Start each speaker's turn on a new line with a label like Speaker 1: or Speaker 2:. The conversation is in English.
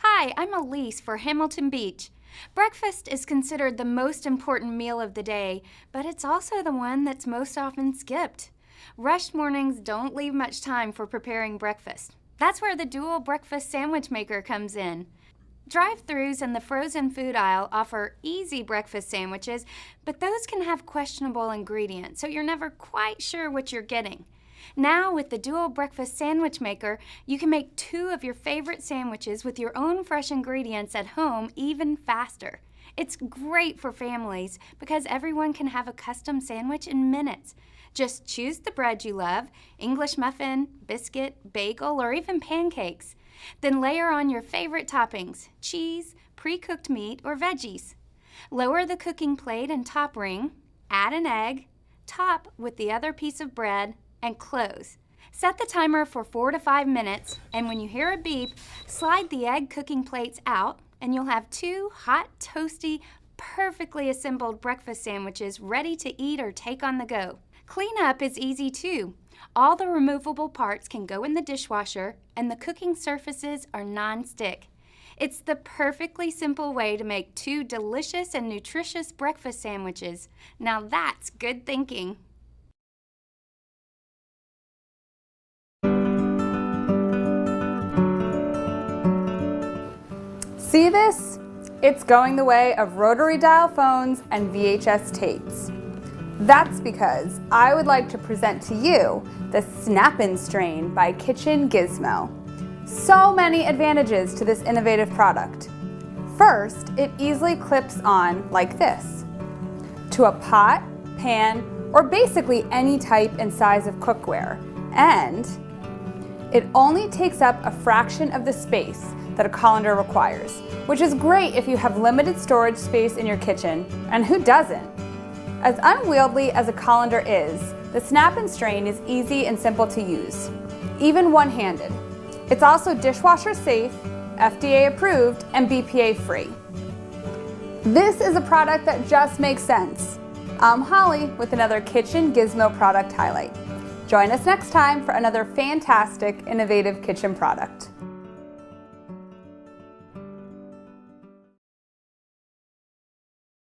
Speaker 1: Hi, I'm Elise for Hamilton Beach. Breakfast is considered the most important meal of the day, but it's also the one that's most often skipped. Rushed mornings don't leave much time for preparing breakfast. That's where the dual breakfast sandwich maker comes in. Drive-thrus in the frozen food aisle offer easy breakfast sandwiches, but those can have questionable ingredients, so you're never quite sure what you're getting. Now, with the dual breakfast sandwich maker, you can make 2 of your favorite sandwiches with your own fresh ingredients at home even faster. It's great for families because everyone can have a custom sandwich in minutes. Just choose the bread you love, English muffin, biscuit, bagel, or even pancakes. Then layer on your favorite toppings, cheese, pre-cooked meat, or veggies. Lower the cooking plate and top ring, add an egg, top with the other piece of bread, and close. Set the timer for 4 to 5 minutes, and when you hear a beep, slide the egg cooking plates out, and you'll have 2 hot, toasty, perfectly assembled breakfast sandwiches ready to eat or take on the go. Cleanup is easy too. All the removable parts can go in the dishwasher, and the cooking surfaces are non-stick. It's the perfectly simple way to make 2 delicious and nutritious breakfast sandwiches. Now that's good thinking.
Speaker 2: See this? It's going the way of rotary dial phones and VHS tapes. That's because I would like to present to you the Snap-In Strain by Kitchen Gizmo. So many advantages to this innovative product. First, it easily clips on like this to a pot, pan, or basically any type and size of cookware. And it only takes up a fraction of the space that a colander requires, which is great if you have limited storage space in your kitchen, and who doesn't? As unwieldy as a colander is, the Snap-In Strain is easy and simple to use, even one-handed. It's also dishwasher safe, FDA approved, and BPA free. This is a product that just makes sense. I'm Holly with another Kitchen Gizmo product highlight. Join us next time for another fantastic, innovative kitchen product.